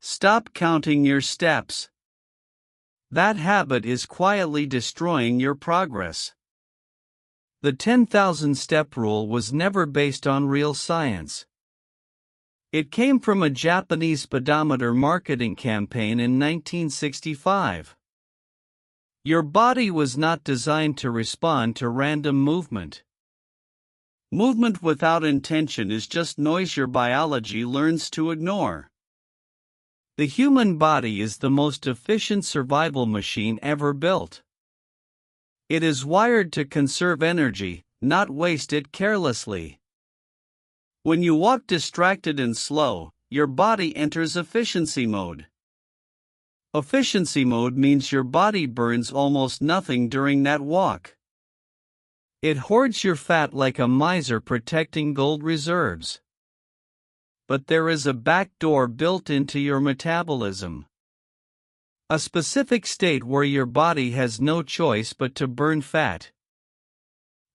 Stop counting your steps. That habit is quietly destroying your progress. The 10,000 step rule was never based on real science. It came from a Japanese speedometer marketing campaign in 1965. Your body was not designed to respond to random movement. Movement without intention is just noise your biology learns to ignore. The human body is the most efficient survival machine ever built. It is wired to conserve energy, not waste it carelessly. When you walk distracted and slow, your body enters efficiency mode. Efficiency mode means your body burns almost nothing during that walk. It hoards your fat like a miser protecting gold reserves. But there is a back door built into your metabolism. A specific state where your body has no choice but to burn fat.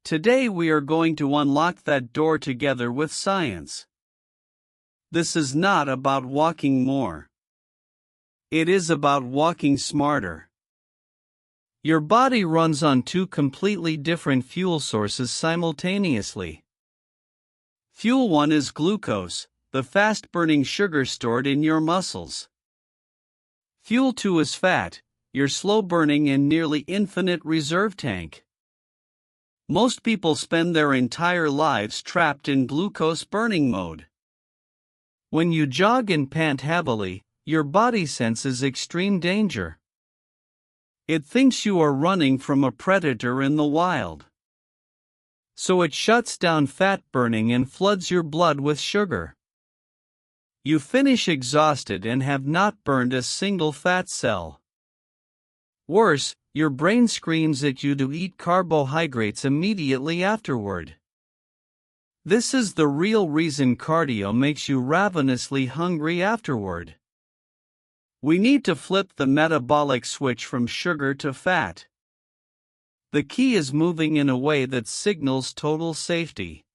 Today we are going to unlock that door together with science. This is not about walking more. It is about walking smarter. Your body runs on two completely different fuel sources simultaneously. Fuel 1 is glucose, the fast-burning sugar stored in your muscles. Fuel 2 is fat, your slow-burning and nearly infinite reserve tank. Most people spend their entire lives trapped in glucose burning mode. When you jog and pant heavily, your body senses extreme danger. It thinks you are running from a predator in the wild. So it shuts down fat burning and floods your blood with sugar. You finish exhausted and have not burned a single fat cell. Worse, your brain screams at you to eat carbohydrates immediately afterward. This is the real reason cardio makes you ravenously hungry afterward. We need to flip the metabolic switch from sugar to fat. The key is moving in a way that signals total safety.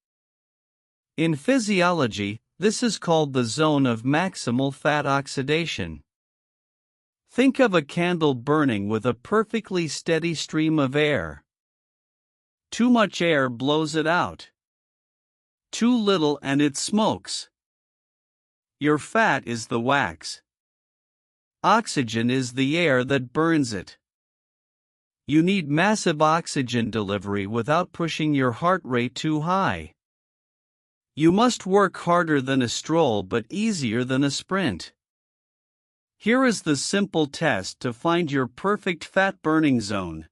In physiology, this is called the zone of maximal fat oxidation. Think of a candle burning with a perfectly steady stream of air. Too much air blows it out. Too little and it smokes. Your fat is the wax. Oxygen is the air that burns it. You need massive oxygen delivery without pushing your heart rate too high. You must work harder than a stroll but easier than a sprint. Here is the simple test to find your perfect fat burning zone.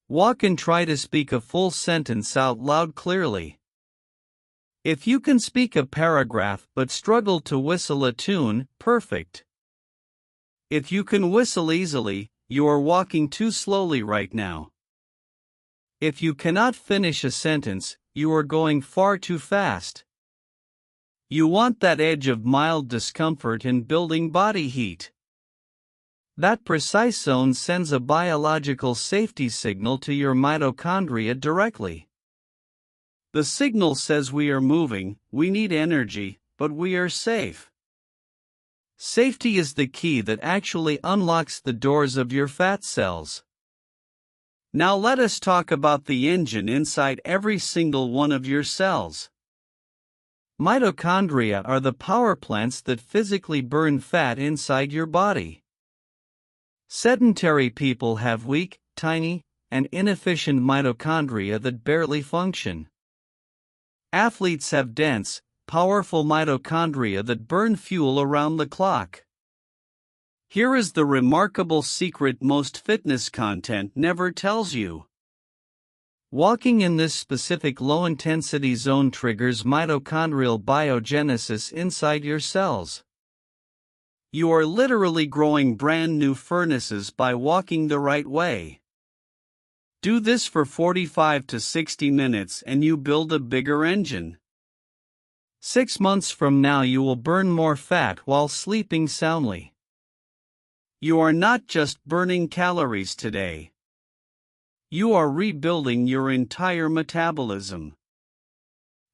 Walk and try to speak a full sentence out loud clearly. If you can speak a paragraph but struggle to whistle a tune, perfect. If you can whistle easily, you are walking too slowly right now. If you cannot finish a sentence, you are going far too fast. You want that edge of mild discomfort in building body heat. That precise zone sends a biological safety signal to your mitochondria directly. The signal says we are moving, we need energy, but we are safe. Safety is the key that actually unlocks the doors of your fat cells. Now let us talk about the engine inside every single one of your cells. Mitochondria are the power plants that physically burn fat inside your body. Sedentary people have weak, tiny, and inefficient mitochondria that barely function. Athletes have dense, powerful mitochondria that burn fuel around the clock. Here is the remarkable secret most fitness content never tells you. Walking in this specific low-intensity zone triggers mitochondrial biogenesis inside your cells. You are literally growing brand new furnaces by walking the right way. Do this for 45 to 60 minutes and you build a bigger engine. 6 months from now you will burn more fat while sleeping soundly. You are not just burning calories today. You are rebuilding your entire metabolism.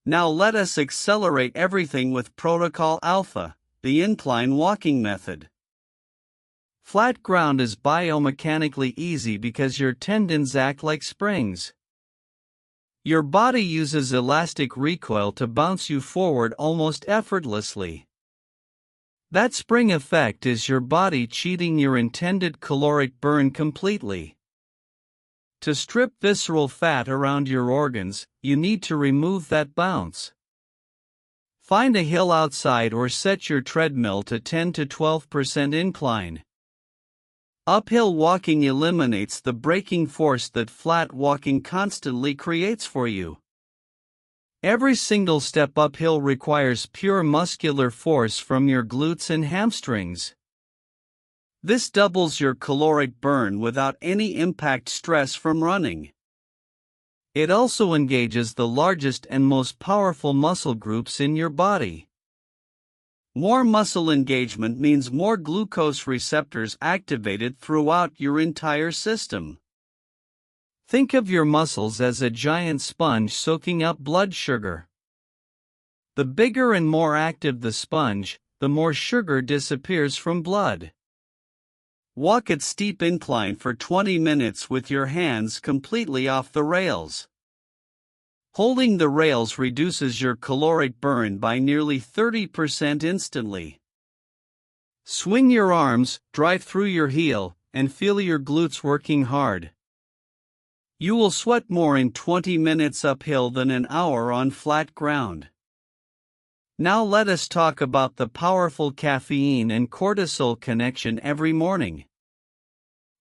Now let us accelerate everything with Protocol Alpha, the incline walking method. Flat ground is biomechanically easy because your tendons act like springs. Your body uses elastic recoil to bounce you forward almost effortlessly. That spring effect is your body cheating your intended caloric burn completely. To strip visceral fat around your organs, you need to remove that bounce. Find a hill outside or set your treadmill to 10 to 12% incline. Uphill walking eliminates the braking force that flat walking constantly creates for you. Every single step uphill requires pure muscular force from your glutes and hamstrings. This doubles your caloric burn without any impact stress from running. It also engages the largest and most powerful muscle groups in your body. More muscle engagement means more glucose receptors activated throughout your entire system. Think of your muscles as a giant sponge soaking up blood sugar. The bigger and more active the sponge, the more sugar disappears from blood. Walk at steep incline for 20 minutes with your hands completely off the rails. Holding the rails reduces your caloric burn by nearly 30% instantly. Swing your arms, drive through your heel, and feel your glutes working hard. You will sweat more in 20 minutes uphill than an hour on flat ground. Now let us talk about the powerful caffeine and cortisol connection every morning.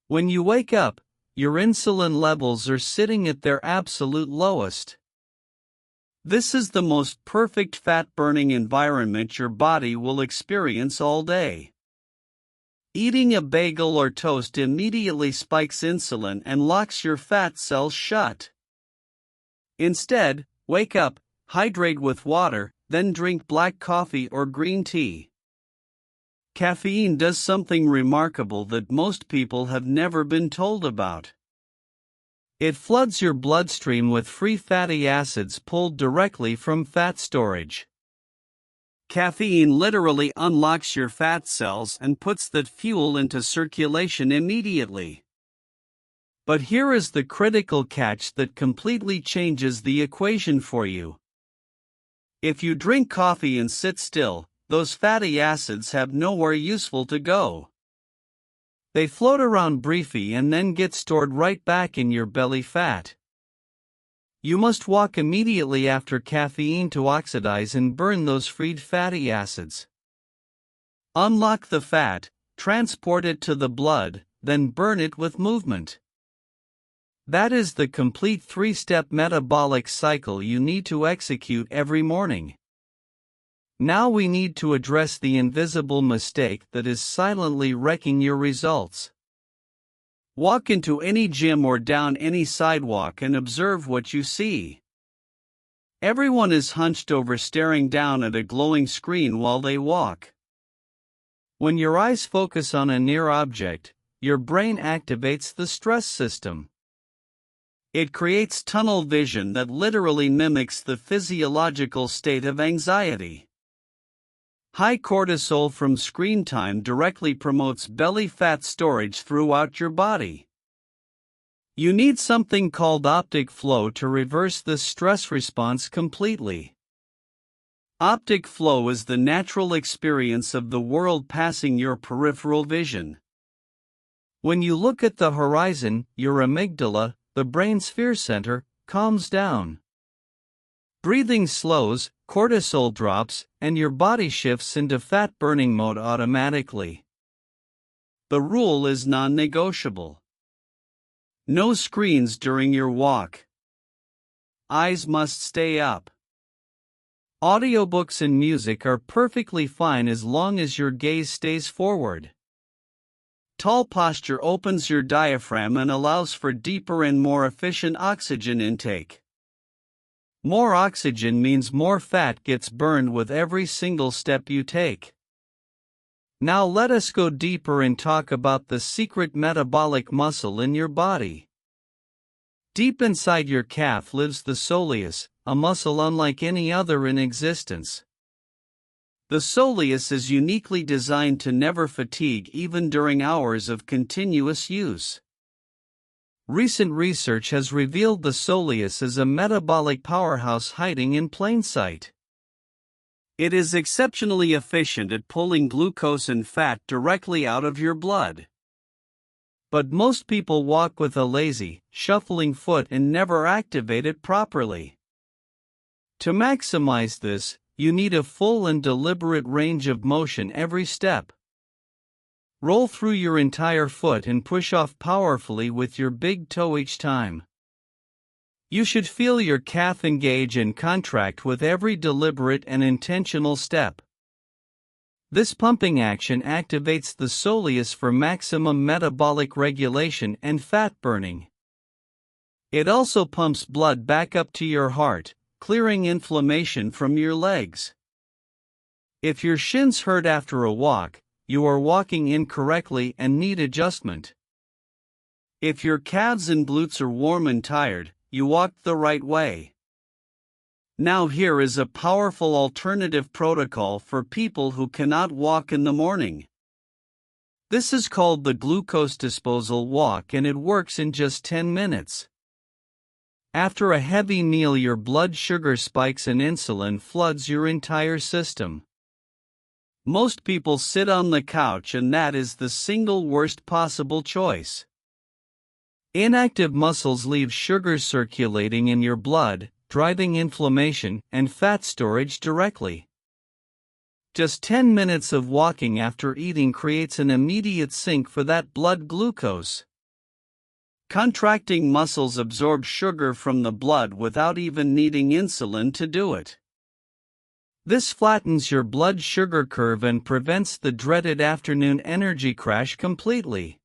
When you wake up, your insulin levels are sitting at their absolute lowest. This is the most perfect fat-burning environment your body will experience all day. Eating a bagel or toast immediately spikes insulin and locks your fat cells shut. Instead, wake up, hydrate with water, then drink black coffee or green tea. Caffeine does something remarkable that most people have never been told about. It floods your bloodstream with free fatty acids pulled directly from fat storage. Caffeine literally unlocks your fat cells and puts that fuel into circulation immediately. But here is the critical catch that completely changes the equation for you. If you drink coffee and sit still, those fatty acids have nowhere useful to go. They float around briefly and then get stored right back in your belly fat. You must walk immediately after caffeine to oxidize and burn those freed fatty acids. Unlock the fat, transport it to the blood, then burn it with movement. That is the complete three-step metabolic cycle you need to execute every morning. Now we need to address the invisible mistake that is silently wrecking your results. Walk into any gym or down any sidewalk and observe what you see. Everyone is hunched over staring down at a glowing screen while they walk. When your eyes focus on a near object, your brain activates the stress system. It creates tunnel vision that literally mimics the physiological state of anxiety. High cortisol from screen time directly promotes belly fat storage throughout your body. You need something called optic flow to reverse this stress response completely. Optic flow is the natural experience of the world passing your peripheral vision. When you look at the horizon, your amygdala, the brain's fear center, calms down. Breathing slows, cortisol drops, and your body shifts into fat-burning mode automatically. The rule is non-negotiable. No screens during your walk. Eyes must stay up. Audiobooks and music are perfectly fine as long as your gaze stays forward. Tall posture opens your diaphragm and allows for deeper and more efficient oxygen intake. More oxygen means more fat gets burned with every single step you take. Now let us go deeper and talk about the secret metabolic muscle in your body. Deep inside your calf lives the soleus, a muscle unlike any other in existence. The soleus is uniquely designed to never fatigue even during hours of continuous use. Recent research has revealed the soleus as a metabolic powerhouse hiding in plain sight. It is exceptionally efficient at pulling glucose and fat directly out of your blood. But most people walk with a lazy, shuffling foot and never activate it properly. To maximize this, you need a full and deliberate range of motion every step. Roll through your entire foot and push off powerfully with your big toe each time. You should feel your calf engage and contract with every deliberate and intentional step. This pumping action activates the soleus for maximum metabolic regulation and fat burning. It also pumps blood back up to your heart, clearing inflammation from your legs. If your shins hurt after a walk, you are walking incorrectly and need adjustment. If your calves and glutes are warm and tired, you walked the right way. Now here is a powerful alternative protocol for people who cannot walk in the morning. This is called the glucose disposal walk and it works in just 10 minutes. After a heavy meal, your blood sugar spikes and insulin floods your entire system. Most people sit on the couch and that is the single worst possible choice. Inactive muscles leave sugar circulating in your blood, driving inflammation and fat storage directly. Just 10 minutes of walking after eating creates an immediate sink for that blood glucose. Contracting muscles absorb sugar from the blood without even needing insulin to do it. This flattens your blood sugar curve and prevents the dreaded afternoon energy crash completely.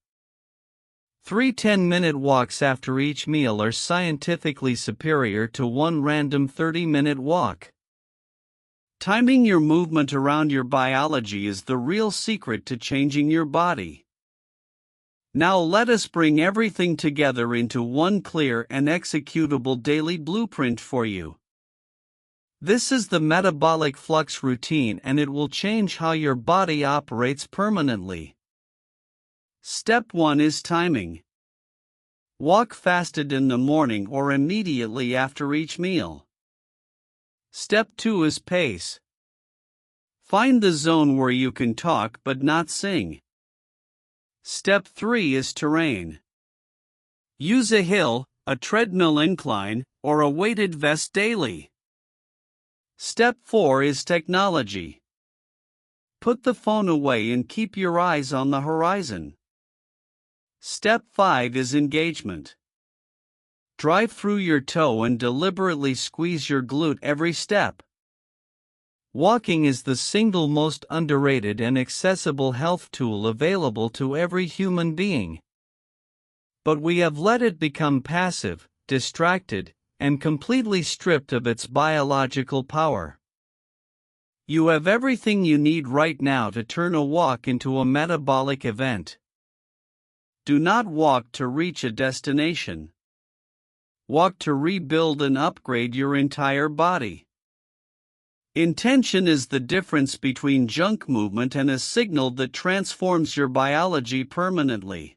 3 10-minute walks after each meal are scientifically superior to one random 30-minute walk. Timing your movement around your biology is the real secret to changing your body. Now let us bring everything together into one clear and executable daily blueprint for you. This is the metabolic flux routine and it will change how your body operates permanently. Step 1 is timing. Walk fasted in the morning or immediately after each meal. Step 2 is pace. Find the zone where you can talk but not sing. Step 3 is terrain. Use a hill, a treadmill incline, or a weighted vest daily. Step 4 is technology. Put the phone away and keep your eyes on the horizon. Step 5 is engagement. Drive through your toe and deliberately squeeze your glute every step. Walking is the single most underrated and accessible health tool available to every human being. But we have let it become passive, distracted, and completely stripped of its biological power. You have everything you need right now to turn a walk into a metabolic event. Do not walk to reach a destination. Walk to rebuild and upgrade your entire body. Intention is the difference between junk movement and a signal that transforms your biology permanently.